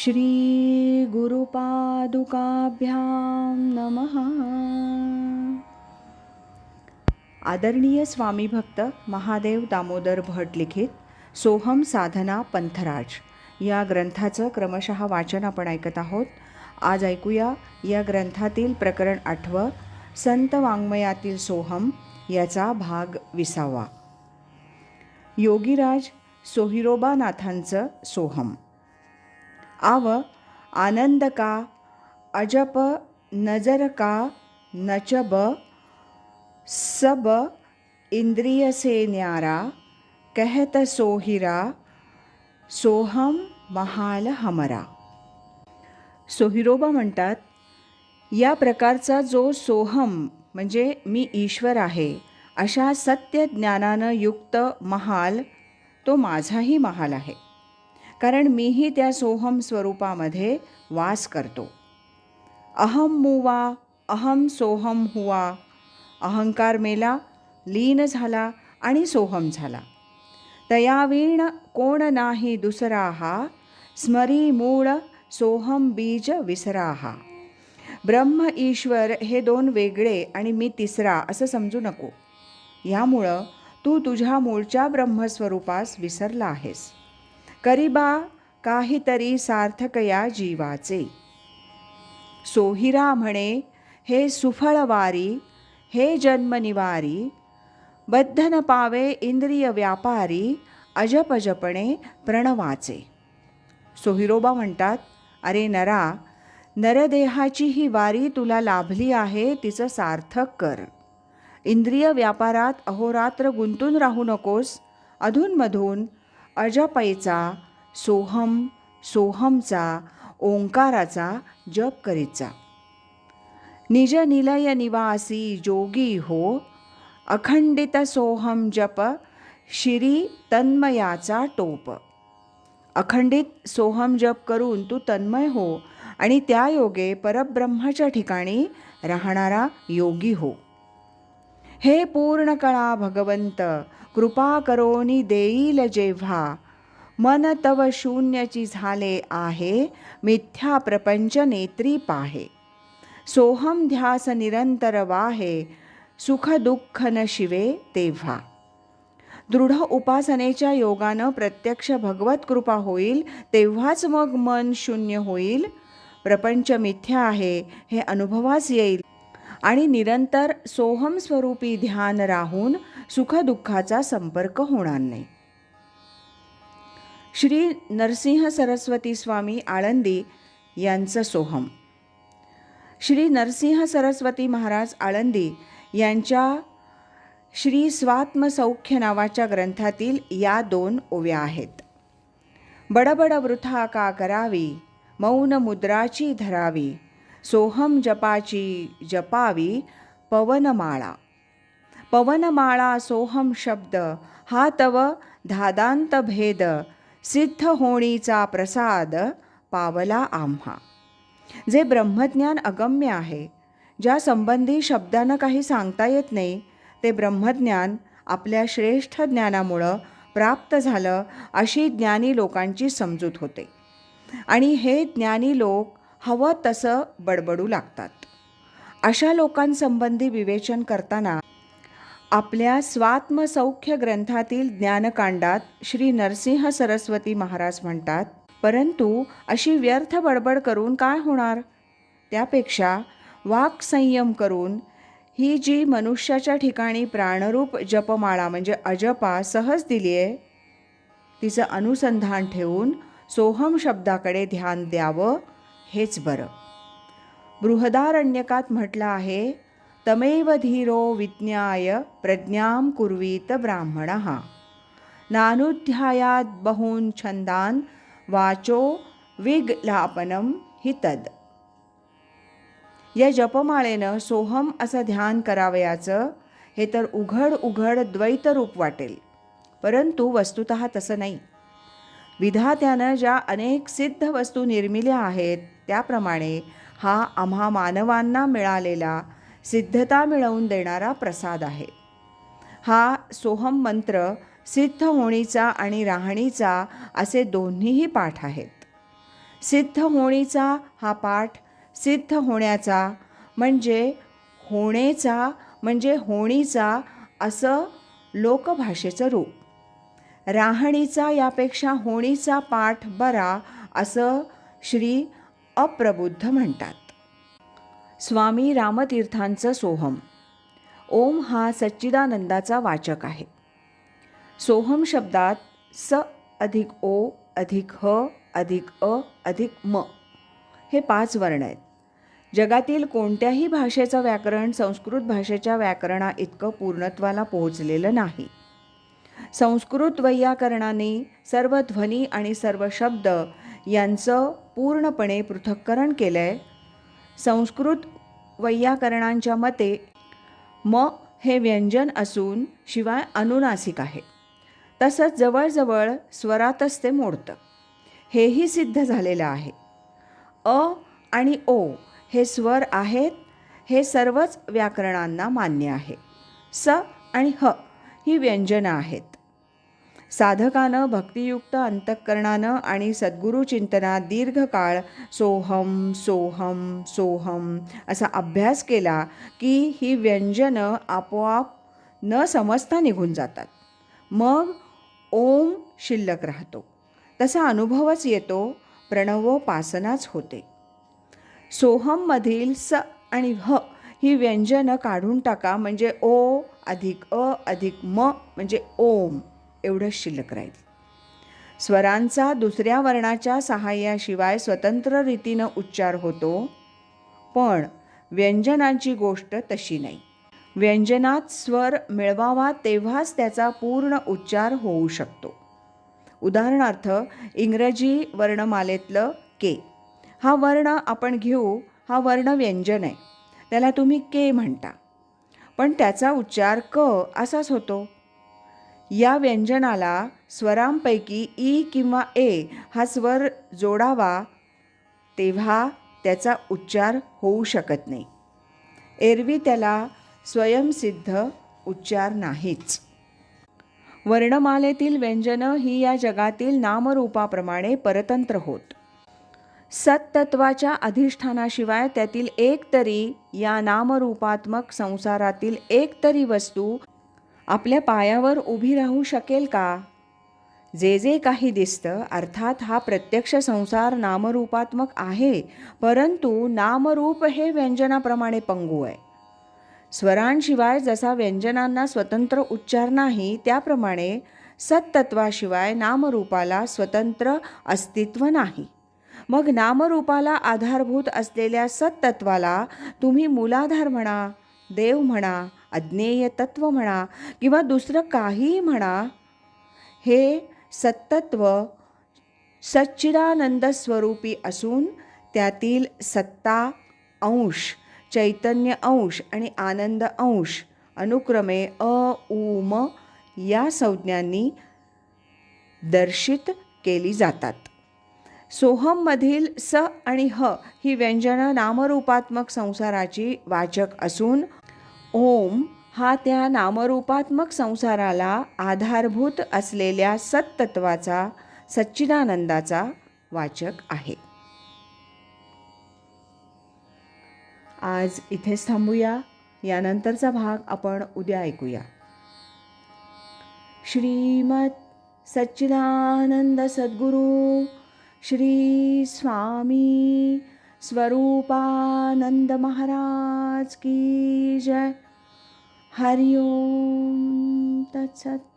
श्री गुरुपादुकाभ्यां नमः. आदरणीय स्वामी भक्त महादेव दामोदर भट लिखित सोहम साधना पंथराज या ग्रंथाचं क्रमशः वाचन आपण ऐकत आहोत. आज ऐकूया या ग्रंथातील प्रकरण 8 संत वाङ्मयातील सोहम याचा भाग 20. योगीराज सोहिरोबानाथांचं सोहम. आव आनंद का अजप नजर का नचब सब इंद्रिय से न्यारा कहत सोहिरा सोहम महाल हमरा. सोहिरोबा म्हणतात, या प्रकारचा जो सोहम म्हणजे मी ईश्वर आहे अशा सत्य ज्ञानानं युक्त महाल तो माझाही महाल आहे, कारण मीही त्या सोहम स्वरूपामध्ये वास करतो. अहम मुवा अहम सोहम हुआ. अहंकार मेला, लीन झाला आणि सोहम झाला. तयावीण कोण नाही दुसरा हा, स्मरी मूळ सोहम बीज विसरा हा. ब्रह्म ईश्वर हे दोन वेगळे आणि मी तिसरा असं समजू नको. यामुळं तू तुझ्या मूळच्या ब्रह्मस्वरूपास विसरला आहेस. करीबा काहीतरी सार्थक या जीवाचे. सोहिरा म्हणे, हे सुफळवारी हे जन्मनिवारी, बद्धन पावे इंद्रिय व्यापारी, अजपजपणे प्रणवाचे. सोहिरोबा म्हणतात, अरे नरा, नरदेहाची ही वारी तुला लाभली आहे, तिचं सार्थक कर. इंद्रिय व्यापारात अहोरात्र गुंतून राहू नकोस. अधूनमधून अजपैचा, सोहम सोहमचा, ओंकाराचा जप करीत जा. निज निलय निवासी जोगी हो, अखंडित सोहम जप शिरी तन्मयाचा टोप. अखंडित सोहम जप करून तू तन्मय हो आणि त्या योगे परब्रह्माच्या ठिकाणी राहणारा योगी हो. हे पूर्ण कळा भगवंत, कृपा करोनी देईल जेव्हा, मन तव शून्यची झाले आहे, मिथ्या प्रपंच नेत्री पाहे. सोहम ध्यास निरंतर वाहे, सुख दुःख न शिवे तेव्हा. दृढ उपासनेच्या योगानं प्रत्यक्ष भगवत कृपा होईल, तेव्हाच मग मन शून्य होईल, प्रपंच मिथ्या आहे हे अनुभवास येईल आणि निरंतर सोहम स्वरूपी ध्यान राहून सुखदुःखाचा संपर्क होणार नाही. श्री नरसिंह सरस्वती स्वामी आळंदी यांचं सोहम. श्री नरसिंह सरस्वती महाराज आळंदी यांच्या श्री स्वात्मसौख्य नावाच्या ग्रंथातील या 2 ओव्या आहेत. बडबड वृथा का करावी, मौन मुद्राची धरावी, सोहम जपाची जपावी पवनमाळा. पवनमाळा सोहम शब्द, हा तव धादांत भेद, सिद्ध होणीचा प्रसाद पावला आम्हा. जे ब्रह्मज्ञान अगम्य आहे, ज्या संबंधी शब्दानं काही सांगता येत नाही, ते ब्रह्मज्ञान आपल्या श्रेष्ठ ज्ञानामुळं प्राप्त झालं अशी ज्ञानी लोकांची समजूत होते आणि हे ज्ञानी लोक हवं तसं बडबडू लागतात. अशा लोकांसंबंधी विवेचन करताना आपल्या स्वात्मसौख्य ग्रंथातील ज्ञानकांडात श्री नरसिंह सरस्वती महाराज म्हणतात, परंतु अशी व्यर्थ बडबड करून काय होणार? त्यापेक्षा वाक्संयम करून ही जी मनुष्याच्या ठिकाणी प्राणरूप जपमाळा म्हणजे अजपा सहज दिली आहे, तिचं अनुसंधान ठेवून सोहम शब्दाकडे ध्यान द्यावं हेच बरं. बृहदारण्यकात म्हटलं आहे, तमेव धीरो विज्ञाय प्रज्ञां कुर्वीत ब्राह्मणः, नानुध्यायात बहून छंदान वाचो विगलापनम हि तद. या जपमाळेनं सोहम असं ध्यान करावयाचं हे तर उघड उघड द्वैतरूप वाटेल, परंतु वस्तुतः तसं नाही. विधात्यानं ज्या अनेक सिद्ध वस्तू निर्मिल्या आहेत, त्याप्रमाणे हा आम्हा मानवांना मिळालेला सिद्धता मिळवून देणारा प्रसाद आहे. हा सोहम मंत्र सिद्ध होणीचा आणि राहणीचा असे दोन्हीही पाठ आहेत. सिद्ध होणीचा हा पाठ, सिद्ध होण्याचा म्हणजे होणेचा म्हणजे होणीचा असं लोकभाषेचं रूप. राहणीचा यापेक्षा होणीचा पाठ बरा असं श्री अप्रबुद्ध म्हणतात. स्वामी रामतीर्थांचं सोहम. ओम हा सच्चिदानंदाचा वाचक आहे. सोहम शब्दात स अधिक ओ अधिक ह अधिक अ अधिक म हे 5 वर्ण आहेत. जगातील कोणत्याही भाषेचं व्याकरण संस्कृत भाषेच्या व्याकरणा इतकं पूर्णत्वाला पोहोचलेलं नाही. संस्कृत वैयाकरणाने सर्व ध्वनी आणि सर्व शब्द यांचं पूर्णपणे पृथक्करण केलं आहे. संस्कृत वैयाकरणांच्या मते म हे व्यंजन असून शिवाय अनुनासिक आहे. तसंच जवळजवळ स्वरातच ते मोडतं, हेही सिद्ध झालेलं आहे. अ आणि ओ हे स्वर आहेत, हे सर्वच व्याकरणांना मान्य आहे. स आणि ह ही व्यंजनं आहेत. साधकानं भक्तियुक्त अंतःकरणानं आणि सद्गुरुचिंतनात दीर्घकाळ सोहम सोहम सोहम असा अभ्यास केला की ही व्यंजनं आपोआप न समजता निघून जातात. मग ओम शिल्लक राहतो. तसा अनुभवच येतो, प्रणवोपासनाच होते. सोहममधील स आणि ह ही व्यंजनं काढून टाका, म्हणजे ओ अधिक अ अधिक म म्हणजे ओम एवढंच शिल्लक राहील. स्वरांचा दुसऱ्या वर्णाच्या सहाय्याशिवाय स्वतंत्र रीतीनं उच्चार होतो, पण व्यंजनांची गोष्ट तशी नाही. व्यंजनात स्वर मिळवावा तेव्हाच त्याचा पूर्ण उच्चार होऊ शकतो. उदाहरणार्थ इंग्रजी वर्णमालेतलं के हा वर्ण आपण घेऊ. हा वर्ण व्यंजन आहे, त्याला तुम्ही के म्हणता, पण त्याचा उच्चार क असाच होतो. या व्यंजनाला स्वरांपैकी ई किंवा ए हा स्वर जोडावा तेव्हा त्याचा उच्चार होऊ शकत नाही. एरवी त्याला स्वयंसिद्ध उच्चार नाहीच. वर्णमालेतील व्यंजनं ही या जगातील नामरूपाप्रमाणे परतंत्र होत. सत्तत्वाच्या अधिष्ठानाशिवाय त्यातील एक तरी या नामरूपात्मक संसारातील एक तरी वस्तू आपल्या पायावर उभी राहू शकेल का? जे जे काही दिसतं अर्थात हा प्रत्यक्ष संसार नामरूपात्मक आहे, परंतु नामरूप हे व्यंजनाप्रमाणे पंगू आहे. स्वरांशिवाय जसा व्यंजनांना स्वतंत्र उच्चार नाही, त्याप्रमाणे सत्तत्वाशिवाय नामरूपाला स्वतंत्र अस्तित्व नाही. मग नामरूपाला आधारभूत असलेल्या सत्तत्वाला तुम्ही मूलाधार म्हणा, देव म्हणा, अज्ञेय तत्व म्हणा किंवा दुसरं काहीही म्हणा, हे सत्तत्व सच्चिदानंद स्वरूपी असून त्यातील सत्ता अंश, चैतन्य अंश आणि आनंद अंश अनुक्रमे अ उ म या संज्ञांनी दर्शित केली जातात. सोहममधील स आणि ह ही व्यंजनं नामरूपात्मक संसाराची वाचक असून ओम हा त्या नामरूपात्मक संसाराला आधारभूत असलेल्या सत्तत्वाचा, सच्चिदानंदाचा वाचक आहे. आज इथेच थांबूया. यानंतरचा भाग आपण उद्या ऐकूया. श्रीमत सच्चिदानंद सद्गुरू श्री स्वामी स्वरूपानंद महाराज की जय. हरि ओम तत्सत.